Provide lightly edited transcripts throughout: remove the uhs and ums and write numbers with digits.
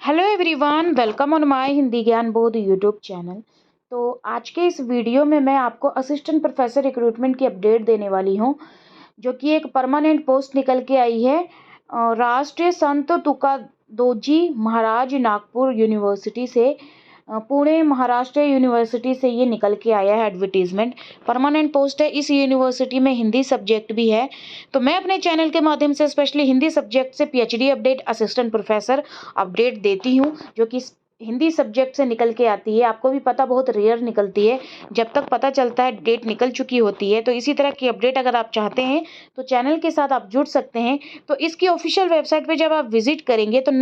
Hello everyone, welcome on my Hindi ज्ञान बोध YouTube channel. तो आज के इस वीडियो में मैं आपको असिस्टेंट प्रोफेसर रिक्रूटमेंट की अपडेट देने वाली हूं, जो कि एक परमानेंट पोस्ट निकल के आई है राष्ट्रीय संत तुकादोजी महाराज नागपुर यूनिवर्सिटी से। पुणे महाराष्ट्र यूनिवर्सिटी से ये निकल के आया है एडवर्टीजमेंट। परमानेंट पोस्ट है। इस यूनिवर्सिटी में हिंदी सब्जेक्ट भी है। तो मैं अपने चैनल के माध्यम से स्पेशली हिंदी सब्जेक्ट से PhD update, assistant professor update देती हूँ, जो कि हिंदी सब्जेक्ट से निकल के आती है। आपको भी पता, बहुत रेयर निकलती है। जब तक पता चलता है डेट निकल चुकी होती है। तो इसी तरह की अपडेट अगर आप चाहते हैं तो चैनल के साथ आप जुड़ सकते हैं। तो इसकी ऑफिशियल वेबसाइट पे जब आप विजिट करेंगे तो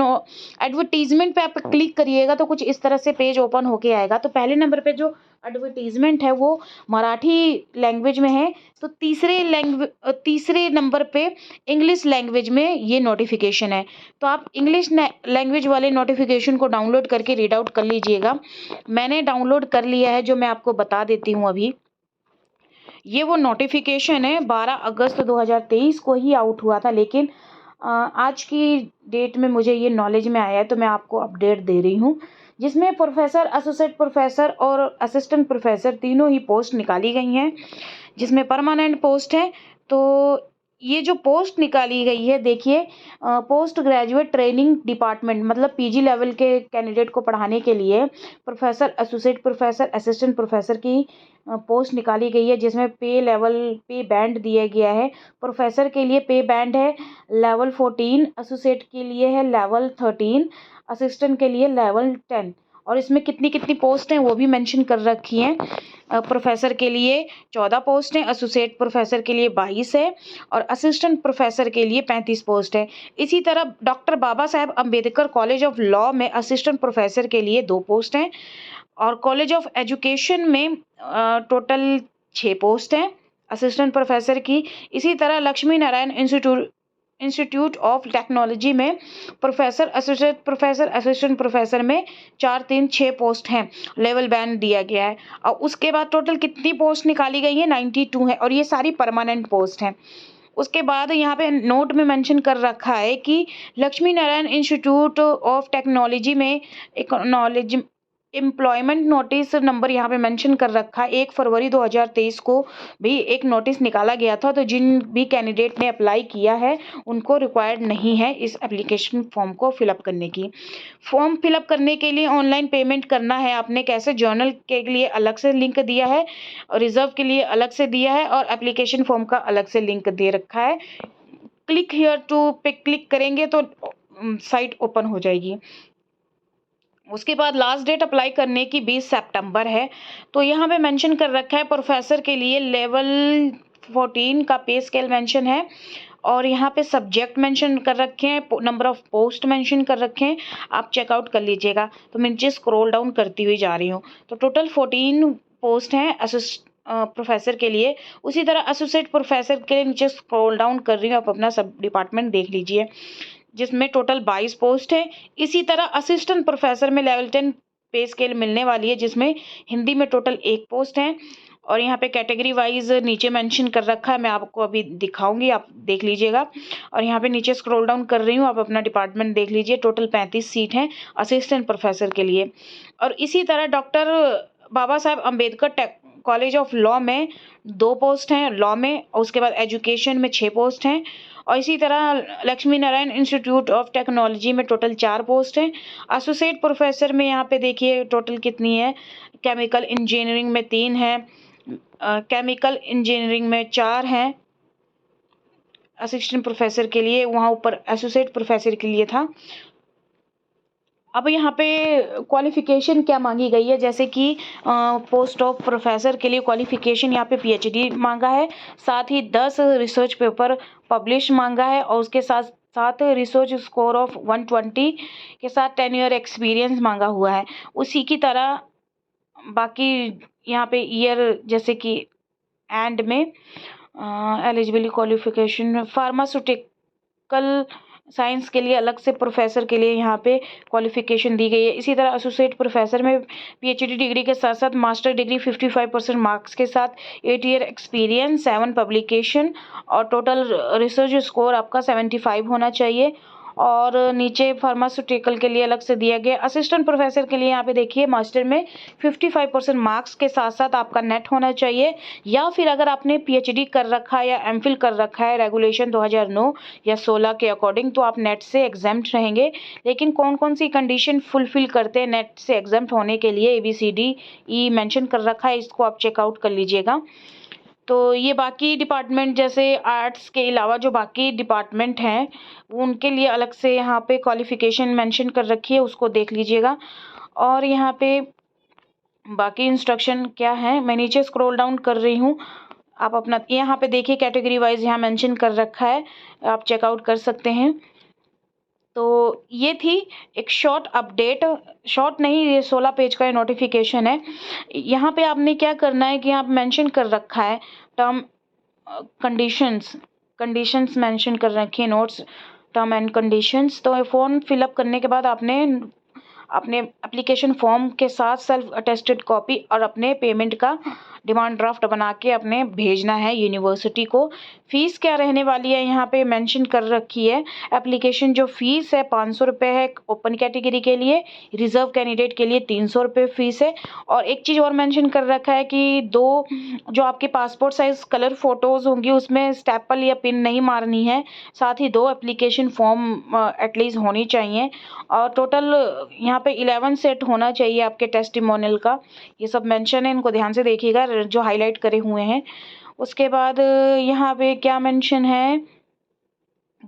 एडवर्टीजमेंट पे आप क्लिक करिएगा तो कुछ इस तरह से पेज ओपन होके आएगा। तो पहले नंबर पे जो एडवर्टीजमेंट है वो मराठी लैंग्वेज में है। तो तीसरे नंबर पे इंग्लिश लैंग्वेज में ये नोटिफिकेशन है। तो आप इंग्लिश लैंग्वेज वाले नोटिफिकेशन को डाउनलोड करके रीड आउट कर लीजिएगा। मैंने डाउनलोड कर लिया है, जो मैं आपको बता देती हूँ अभी। ये वो नोटिफिकेशन है, 12 अगस्त 2023 को ही आउट हुआ था, लेकिन आज की डेट में मुझे ये नॉलेज में आया है, तो मैं आपको अपडेट दे रही हूँ। जिसमें प्रोफेसर, एसोसिएट प्रोफेसर और असिस्टेंट प्रोफेसर तीनों ही पोस्ट निकाली गई हैं, जिसमें परमानेंट पोस्ट है। तो ये जो पोस्ट निकाली गई है, देखिए, पोस्ट ग्रेजुएट ट्रेनिंग डिपार्टमेंट, मतलब पीजी लेवल के कैंडिडेट को पढ़ाने के लिए professor, associate professor, assistant professor की पोस्ट निकाली गई है, जिसमें पे बैंड दिया गया है। प्रोफेसर के लिए पे बैंड है लेवल 14, एसोसिएट के लिए है लेवल 13, असिस्टेंट के लिए लेवल 10। और इसमें कितनी कितनी पोस्ट हैं वो भी मेंशन कर रखी हैं। प्रोफेसर के लिए 14 पोस्ट हैं, एसोसिएट प्रोफेसर के लिए 22 है और असिस्टेंट प्रोफेसर के लिए 35 पोस्ट है। इसी तरह doctor Baba Saheb Ambedkar college of law में असिस्टेंट प्रोफेसर के लिए 2 पोस्ट हैं और कॉलेज ऑफ एजुकेशन में टोटल 6 पोस्ट हैं असिस्टेंट प्रोफेसर की। इसी तरह Lakshmi Narayan institute of technology में professor, associate professor, assistant professor में 4, 3, 6 पोस्ट हैं, लेवल बैंड दिया गया है। और उसके बाद टोटल कितनी पोस्ट निकाली गई है? 92 है, और ये सारी परमानेंट पोस्ट हैं। उसके बाद यहाँ पे नोट में मेंशन कर रखा है कि Lakshmi Narayan institute of technology में एक नॉलेज एम्प्लॉयमेंट नोटिस नंबर यहाँ पे मेंशन कर रखा है। 1 फरवरी 2023 को भी एक नोटिस निकाला गया था। तो जिन भी कैंडिडेट ने अप्लाई किया है उनको रिक्वायर्ड नहीं है इस एप्लीकेशन फॉर्म को फिलअप करने की। फॉर्म फिलअप करने के लिए ऑनलाइन पेमेंट करना है आपने। कैसे? जर्नल के लिए अलग से लिंक दिया है, रिजर्व के लिए अलग से दिया है और एप्लीकेशन फॉर्म का अलग से लिंक दे रखा है। क्लिक हियर टू पे क्लिक करेंगे तो साइट ओपन हो जाएगी। उसके बाद लास्ट डेट अप्लाई करने की 20 सितंबर है। तो यहाँ पे मेंशन कर रखा है प्रोफेसर के लिए लेवल 14 का पे स्केल मेंशन है और यहाँ पे सब्जेक्ट मेंशन कर रखे हैं, नंबर ऑफ पोस्ट मेंशन कर रखे हैं। आप चेकआउट कर लीजिएगा। तो मैं नीचे स्क्रॉल डाउन करती हुई जा रही हूँ। तो टोटल 14 पोस्ट हैं प्रोफेसर के लिए। उसी तरह एसोसिएट प्रोफेसर के लिए नीचे स्क्रॉल डाउन कर रही हूँ, आप अपना सब डिपार्टमेंट देख लीजिए, जिसमें टोटल 22 पोस्ट है। इसी तरह असिस्टेंट प्रोफेसर में लेवल 10 पे स्केल मिलने वाली है, जिसमें हिंदी में टोटल 1 पोस्ट है। और यहाँ पे कैटेगरी वाइज नीचे मेंशन कर रखा है, मैं आपको अभी दिखाऊंगी, आप देख लीजिएगा। और यहाँ पे नीचे स्क्रॉल डाउन कर रही हूँ, आप अपना डिपार्टमेंट देख लीजिए। टोटल 35 सीट हैं असिस्टेंट प्रोफेसर के लिए। और इसी तरह doctor Baba Saheb Ambedkar college of law में 2 पोस्ट हैं लॉ में, और उसके बाद एजुकेशन में 6 पोस्ट हैं। और इसी तरह Lakshmi Narayan institute of technology में टोटल 4 पोस्ट हैं। एसोसिएट प्रोफेसर में यहाँ पे देखिए टोटल कितनी है। केमिकल इंजीनियरिंग में 3 है, केमिकल इंजीनियरिंग में 4 हैं असिस्टेंट प्रोफेसर के लिए, वहाँ ऊपर एसोसिएट प्रोफेसर के लिए था। अब यहाँ पे क्वालिफिकेशन क्या मांगी गई है, जैसे कि पोस्ट ऑफ प्रोफेसर के लिए क्वालिफिकेशन यहाँ पे पीएचडी मांगा है, साथ ही 10 रिसर्च पेपर पब्लिश मांगा है और उसके साथ साथ रिसर्च स्कोर ऑफ 120 के साथ 10 ईयर एक्सपीरियंस मांगा हुआ है। उसी की तरह बाकी यहाँ पे ईयर, जैसे कि एंड में एलिजिबिलिटी क्वालिफिकेशन, फार्मास्यूटिकल साइंस के लिए अलग से प्रोफेसर के लिए यहाँ पे क्वालिफिकेशन दी गई है। इसी तरह एसोसिएट प्रोफेसर में पीएचडी डिग्री के साथ साथ मास्टर डिग्री 55% मार्क्स के साथ 8 ईयर एक्सपीरियंस, 7 पब्लिकेशन और टोटल रिसर्च स्कोर आपका 75 होना चाहिए। और नीचे फार्मास्यूटिकल के लिए अलग से दिया गया। असिस्टेंट प्रोफेसर के लिए यहाँ पे देखिए मास्टर में 55% मार्क्स के साथ साथ आपका नेट होना चाहिए, या फिर अगर आपने पीएचडी कर रखा है या एमफिल कर रखा है रेगुलेशन 2009 या 16 के अकॉर्डिंग, तो आप नेट से एग्जाम्प्ट रहेंगे। लेकिन कौन कौन सी कंडीशन फुलफिल करते हैं नेट से एग्जाम्प्ट होने के लिए, ABCDE मेंशन कर रखा है, इसको आप चेकआउट कर लीजिएगा। तो ये बाकी डिपार्टमेंट जैसे आर्ट्स के अलावा जो बाकी डिपार्टमेंट हैं उनके लिए अलग से यहाँ पे क्वालिफ़िकेशन मेंशन कर रखी है, उसको देख लीजिएगा। और यहाँ पे बाकी इंस्ट्रक्शन क्या है, मैं नीचे स्क्रॉल डाउन कर रही हूँ, आप अपना यहाँ पे देखिए कैटेगरी वाइज यहाँ मेंशन कर रखा है, आप चेकआउट कर सकते हैं। तो ये थी एक शॉर्ट अपडेट, शॉर्ट नहीं, ये 16 पेज का नोटिफिकेशन है। यहाँ पे आपने क्या करना है कि आप मेंशन कर रखा है टर्म कंडीशंस मेंशन कर रखी है, नोट्स टर्म एंड कंडीशंस। तो फॉर्म फिलअप करने के बाद आपने अपने एप्लीकेशन फॉर्म के साथ सेल्फ अटेस्टेड कॉपी और अपने पेमेंट का डिमांड ड्राफ्ट बना के अपने भेजना है यूनिवर्सिटी को। फ़ीस क्या रहने वाली है यहाँ पे मेंशन कर रखी है। एप्लीकेशन जो फ़ीस है 500 रुपये है ओपन कैटेगरी के लिए, रिज़र्व कैंडिडेट के लिए 300 रुपये फ़ीस है। और एक चीज़ और मेंशन कर रखा है कि 2 जो आपके पासपोर्ट साइज़ कलर फ़ोटोज़ होंगी उसमें स्टेपल या पिन नहीं मारनी है, साथ ही 2 एप्लीकेशन फॉर्म एटलीस्ट होनी चाहिए। और टोटल यहाँ पे 11 सेट होना चाहिए आपके टेस्टिमोनियल का। ये सब मेंशन है, इनको ध्यान से देखिएगा जो हाईलाइट करे हुए हैं। उसके बाद यहाँ पे क्या मेंशन है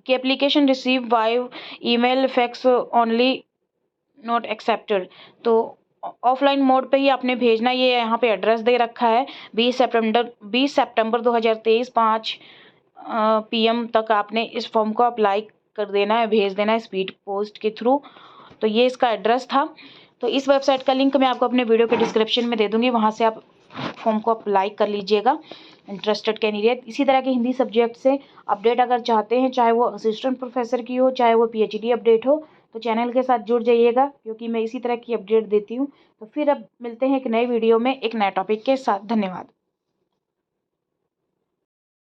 कि application receive by email fax only not accepted. तो ऑफलाइन मोड पे ही आपने भेजना, ये यहाँ पे एड्रेस दे रखा है। 20 सितंबर 2023 5 PM तक आपने इस फॉर्म को अप्लाई कर देना है, भेज देना है स्पीड पोस्ट के थ्रू। तो ये इसका एड्रेस था। तो इस वेबसाइट का लिंक मैं आपको अपने वीडियो के डिस्क्रिप्शन में दे दूँगी, वहाँ से आप फॉर्म को अप्लाई कर लीजिएगा इंटरेस्टेड कैंडिडेट। इसी तरह के हिंदी सब्जेक्ट से अपडेट अगर चाहते हैं, चाहे वो असिस्टेंट प्रोफेसर की हो, चाहे वो PhD अपडेट हो, तो चैनल के साथ जुड़ जाइएगा, क्योंकि मैं इसी तरह की अपडेट देती हूँ। तो फिर अब मिलते हैं एक नए वीडियो में एक नए टॉपिक के साथ। धन्यवाद।